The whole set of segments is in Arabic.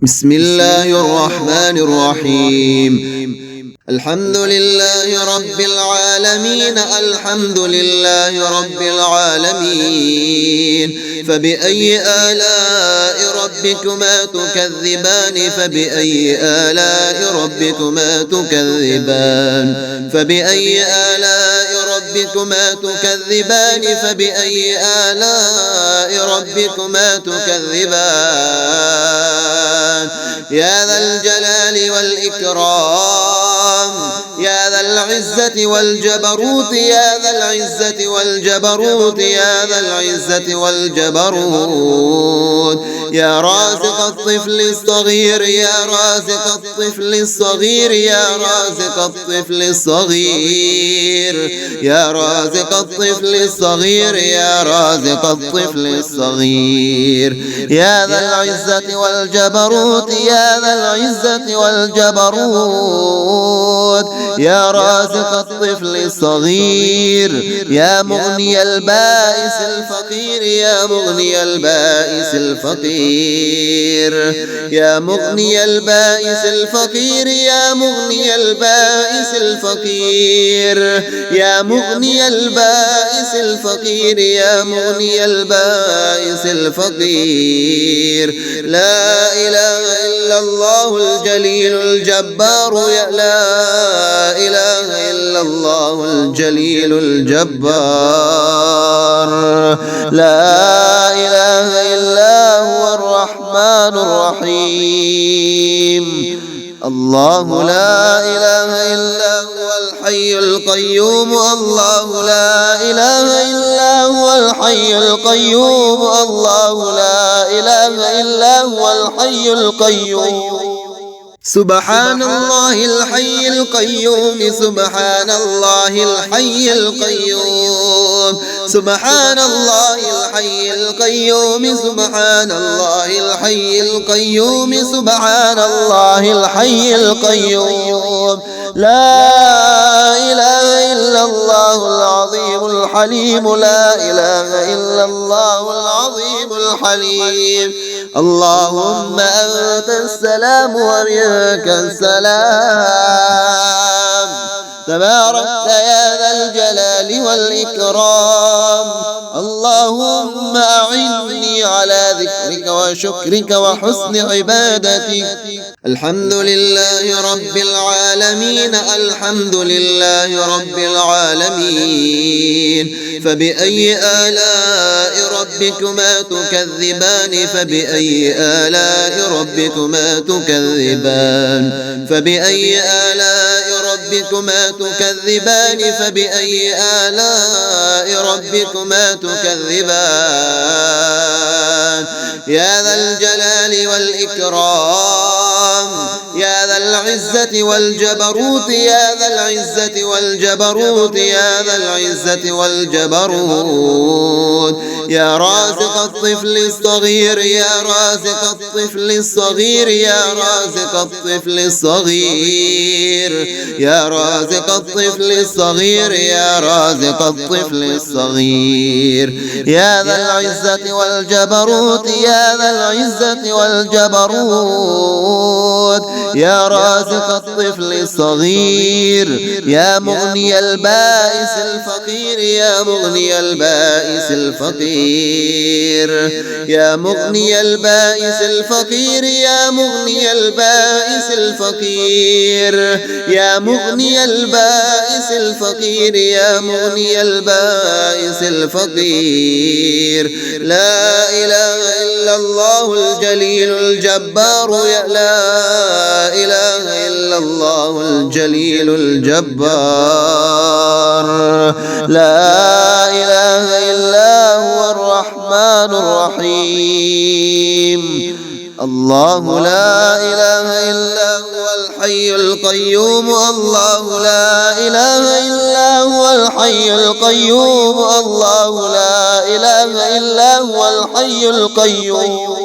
بسم الله الرحمن الرحيم. الحمد لله رب العالمين. الحمد لله رب العالمين. فبأي آلاء ربكما تكذبان؟ فبأي آلاء ربكما تكذبان؟ فبأي آلاء ربكما تكذبان؟ فبأي آلاء ربكما تكذبان؟ يا ذا الجلال والإكرام، يا ذا العزة والجبروت، يا ذا العزة والجبروت، يا ذا العزة والجبروت. يا رازق الطفل الصغير، يا رازق الطفل الصغير، يا رازق الطفل الصغير، يا رازق الطفل الصغير، يا رازق الطفل الصغير. يا ذا العزة والجبروت، يا ذا العزة والجبروت. يا رازق الطفل الصغير، يا مغني البائس الفقير، يا مغني البائس الفقير، يا مغني البائس الفقير، يا مغني البائس الفقير، يا مغني البائس الفقير، يا مغني البائس الفقير. لا إله إلا الله الجليل الجبار، يا لا إله إلا الله الجليل الجبار. لا إله إلا هو الرحمن الرحيم. الله لا إله إلا هو الحي القيوم، الله لا إله إلا هو الحي القيوم، الله لا إله إلا هو الحي القيوم. سبحان الله الحي القيوم، سبحان الله الحي القيوم، سبحان الله الحي القيوم، سبحان الله الحي القيوم، سبحان الله الحي القيوم. لا إله إلا الله العظيم الحليم، لا إله إلا الله العظيم الحليم. اللهم أنت السلام ومنك السلام، تباركت يا ذا الجلال والإكرام. اللهم أعني على ذكرك وشكرك وحسن عبادتك. الحمد لله رب العالمين. الحمد لله رب العالمين. فبأي آلاء ربكما تكذبان؟ فبأي آلاء ربكما تكذبان؟ فبأي آلاء ربكما تكذبان؟ فبأي آلاء ربكما تكذبان؟ يا ذا الجلال والإكرام، يا ذا العزة والجبروت، يا ذا العزة والجبروت، يا ذا العزة والجبروت. يا رازق الطفل الصغير، يا رازق الطفل الصغير، يا رازق الطفل الصغير، يا رازق الطفل الصغير، يا رازق الطفل الصغير. يا ذا العزة والجبروت، يا ذا العزة والجبروت. يا رازق الطفل الصغير، يا مغني البائس الفقير، يا مغني البائس الفقير، يا مغني البائس الفقير، يا مغني البائس الفقير، يا مغني البائس الفقير، يا مغني البائس الفقير. لا إله إلا الله الجليل الجبار، يا لا إله إلا الله الجليل الجبار. لا إله إلا هو الرحمن الرحيم. الله لا إله إلا هو الحي القيوم، الله لا إله إلا هو الحي القيوم، الله لا إله إلا هو الحي القيوم.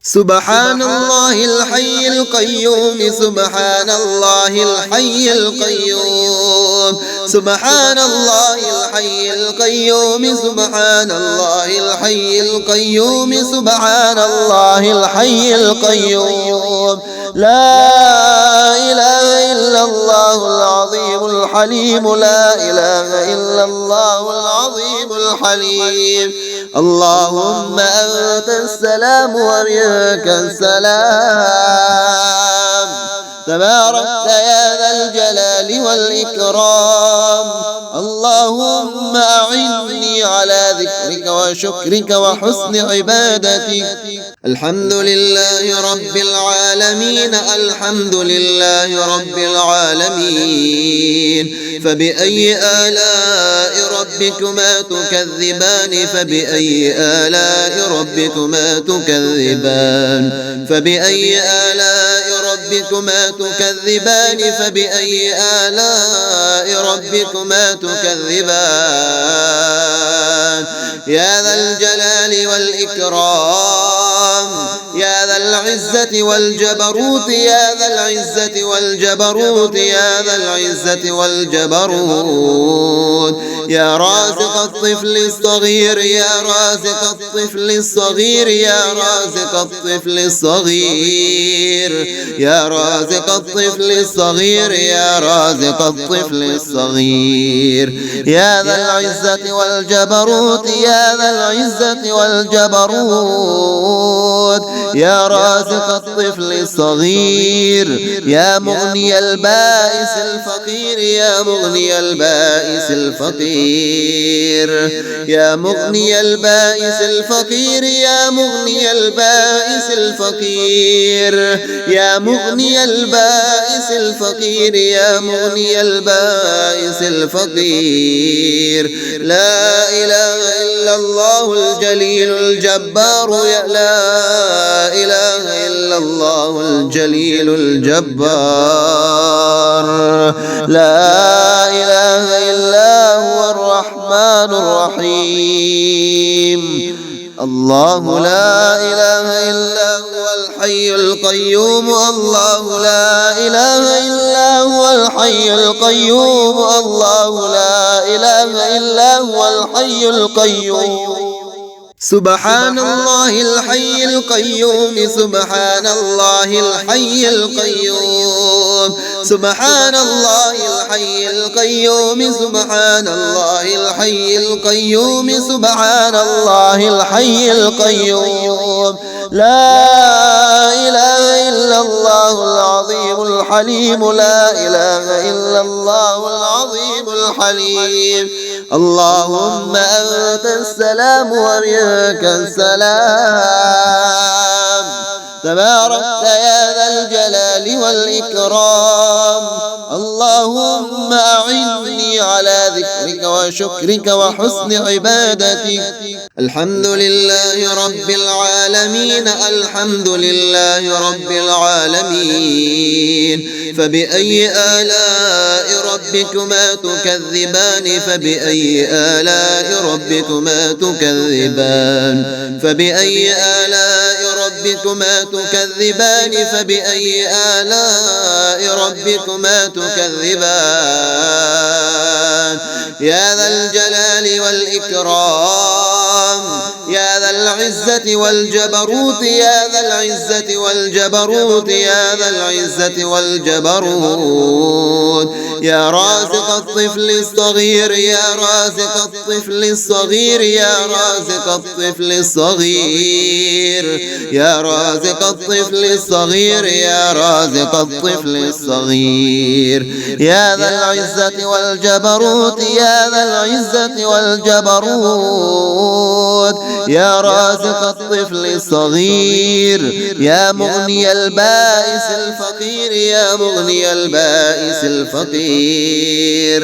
سبحان الله الحي القيوم سبحان الله الحي القيوم سبحان الله الحي القيوم سبحان الله الحي القيوم سبحان الله الحي القيوم لا إله إلا الله العظيم الحليم لا إله إلا الله العظيم الحليم اللهم أنت السلام ومنك السلام تباركت يا ذا الجلال والإكرام اللهم أعني على ذكرك وشكرك وحسن عبادتك الحمد لله رب العالمين الحمد لله رب العالمين فبأي آلاء ربكما تكذبان فبأي آلاء ربكما تكذبان فبأي آلاء ربكما تكذبان فبأي آلاء ربكما تكذبان يا ذا الجلال والإكرام يا ذا العزة والجبروت يا ذا العزة والجبروت يا ذا العزة والجبروت يا رازق الطفل الصغير يا رازق الطفل الصغير يا رازق الطفل الصغير يا رازق الطفل الصغير يا رازق الطفل الصغير يا ذا العزة والجبروت يا ذا العزة والجبروت يا رازق الطفل الصغير يا مغني البائس الفقير يا مغني البائس الفقير يا مغني البائس الفقير يا مغني البائس الفقير يا مغني البائس الفقير يا مغني البائس الفقير لا إله إلا الله الجليل الجبار لا إله إلا الله الجليل الجبار لا إله إلا هو الرحمن الرحيم الله لا إله إلا هو الحي القيوم الله لا إله إلا هو الحي القيوم الله لا إله إلا هو الحي القيوم سبحان الله الحي القيوم سبحان الله الحي القيوم سبحان الله الحي القيوم سبحان الله الحي القيوم سبحان الله الحي القيوم لا إله إلا الله العظيم الحليم لا إله إلا الله العظيم الحليم اللهم أنت السلام ومنك السلام تباركت يا ذا الجلال والإكرام اللهم أعني على ذكرك وشكرك وحسن عبادتك الحمد لله رب العالمين الحمد لله رب العالمين فبأي آلاء ربكما تكذبان فبأي آلاء ربكما تكذبان فبأي آلاء ربكما تكذبان فبأي آلاء ربكما تكذبان يا ذا الجلال والإكرام يا ذا العزة والجبروت يا ذا العزة والجبروت يا ذا العزة والجبروت يا رازق الطفل الصغير يا رازق الطفل الصغير يا رازق الطفل الصغير يا رازق الطفل الصغير يا رازق الطفل الصغير يا ذا العزة والجبروت يا ذا العزة والجبروت يا رازق الطفل الصغير يا مغني البائس الفقير يا مغني البائس الفقير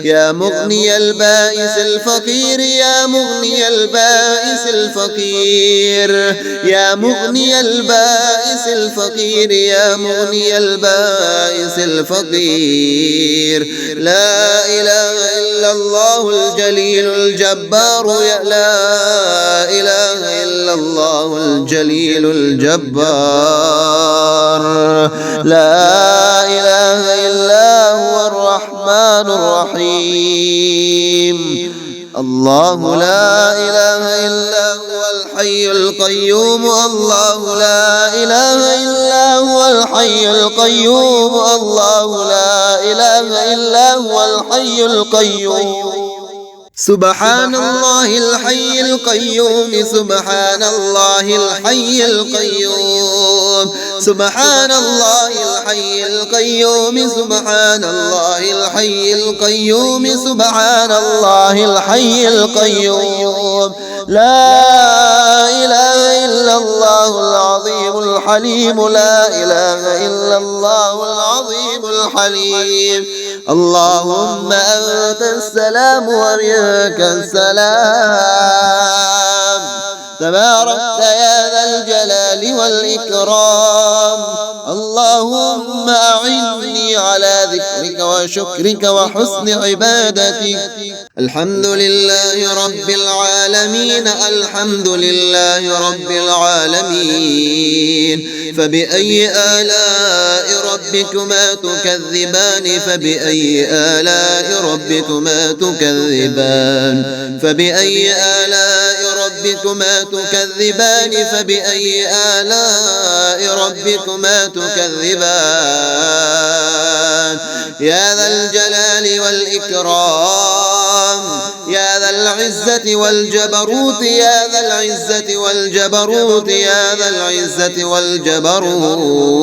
يا مغني البائس الفقير يا مغني البائس الفقير يا مغني البائس الفقير يا مغني البائس الفقير لا إله إلا الله الجليل الجبار لا إله إله إلا الله الجليل الجبار. لا إله إلا هو الرحمن الرحيم. الله لا إله إلا هو الحي القيوم. الله لا إله إلا هو الحي القيوم. الله لا إله إلا هو الحي القيوم. سبحان الله الحي القيوم. سبحان الله الحي القيوم. سبحان الله الحي القيوم. سبحان الله الحي القيوم. سبحان الله الحي القيوم. لا إله إلا الله العظيم الحليم. لا إله إلا الله العظيم الحليم. اللهم أنت السلام ومنك السلام. تباركت يا ذا الجلال والإكرام. اللهم أعني على ذكرك وشكرك وحسن عبادتك. الحمد لله رب العالمين. الحمد لله رب العالمين. فبأي آلاء ربكما تكذبان؟ فبأي آلاء ربكما تكذبان؟ فبأي آلاء ربكما تكذبان؟ فبأي آلاء ربكما تكذبان؟ يا ذا الجلال والإكرام. يا ذا العزة والجبروت. يا ذا العزة والجبروت. يا ذا العزة والجبروت.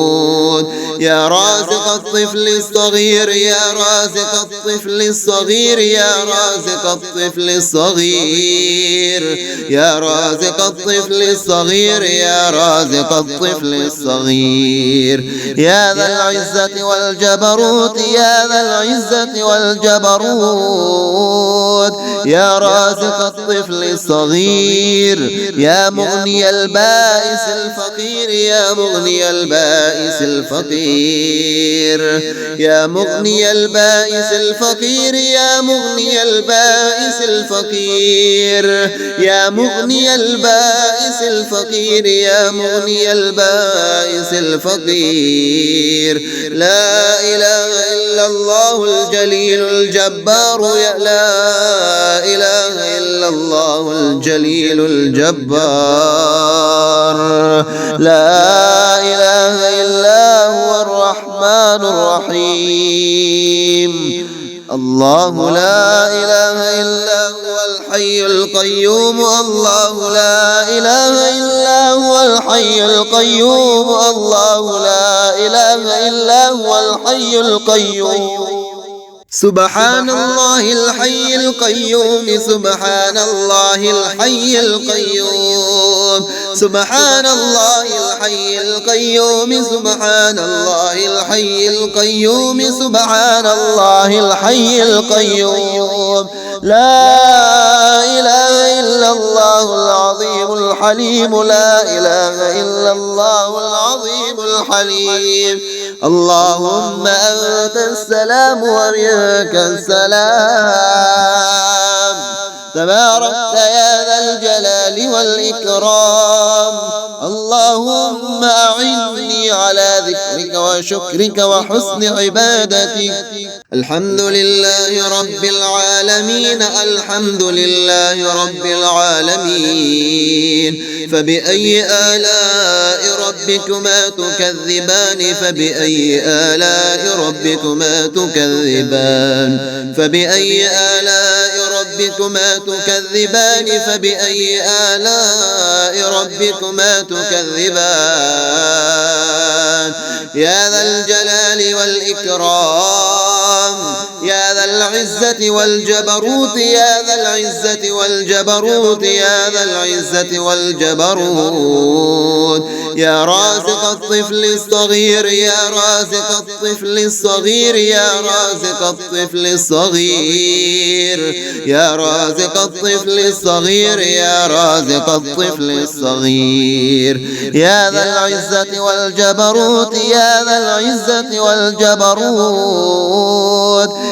يا رازق الطفل الصغير. يا رازق الطفل الصغير. يا رازق الطفل الصغير. يا رازق الطفل الصغير. يا رازق الطفل الصغير. يا ذا العزة والجبروت. يا ذا العزة والجبروت. يا رازق الطفل الصغير. يا مغني البائس الفقير. يا مغني البائس الفقير. يا مغني البائس الفقير. يا مغني البائس الفقير. يا مغني البائس الفقير. يا مغني البائس الفقير. لا إله إلا الله الجليل الجبار. لا إله إلا الله الجليل الجبار. لا إله إلا هو الرحمن الرحيم. الله لا إله إلا هو الحي القيوم. الله لا إله إلا هو الحي القيوم. الله لا إله إلا هو الحي القيوم. سبحان الله الحي القيوم. سبحان الله الحي القيوم. سبحان الله الحي القيوم. سبحان الله الحي القيوم. سبحان الله الحي القيوم. لا إله إلا الله العظيم الحليم. لا إله إلا الله العظيم الحليم. اللهم أنت السلام ومنك السلام. تباركت يا ذا الجلال والإكرام. اللهم أعني على ذكرك وشكرك وحسن عبادتك. الحمد لله رب العالمين. الحمد لله رب العالمين. فبأي آلاء ربكما تكذبان؟ فبأي آلاء ربكما تكذبان؟ فبأي آلاء ربكما تكذبان؟ فبأي آلاء ربكما تكذبان؟ يا ذا الجلال والإكرام. يا ذا العزة والجبروت. يا ذا العزة والجبروت. يا ذا العزة والجبروت. يا رازق الطفل الصغير. يا رازق الطفل الصغير. يا رازق الطفل الصغير. يا رازق الطفل الصغير. يا رازق الطفل الصغير. يا ذا العزة والجبروت. يا ذا العزة والجبروت.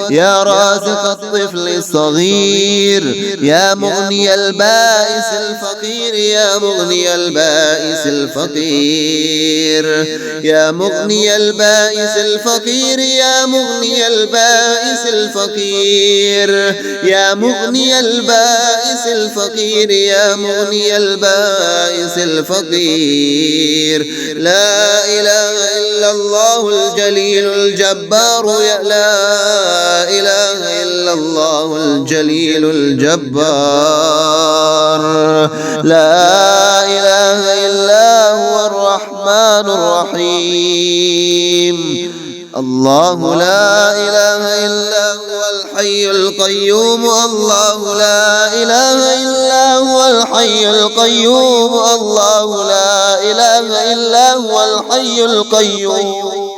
يا رازق الطفل الصغير، يا مغني البائس الفقير، يا مغني البائس الفقير، يا مغني البائس الفقير، يا مغني البائس الفقير، يا مغني البائس الفقير، يا مغني البائس الفقير. لا إله إلا الله الجليل الجبار، يا لا إله إلا الله الجليل الجبار، لا إله إلا هو الرحمن الرحيم. الله لا إله إلا هو الحي القيوم، الله لا إله إلا هو الحي القيوم، الله لا إله إلا هو الحي القيوم.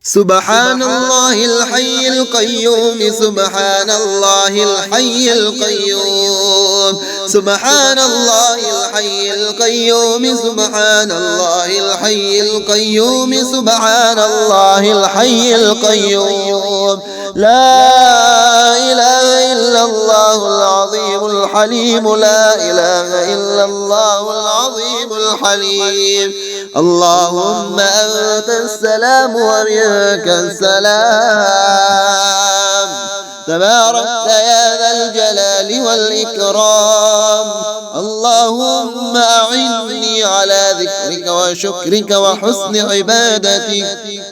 سبحان الله الحي القيوم، سبحان الله الحي القيوم، سبحان الله الحي القيوم، سبحان الله الحي القيوم، سبحان الله الحي القيوم. لا إله إلا الله العظيم الحليم، لا إله إلا الله العظيم الحليم. اللهم أنت السلام ومنك السلام، تباركت يا ذا الجلال والإكرام. اللهم أعني على ذكرك وشكرك وحسن عبادتك.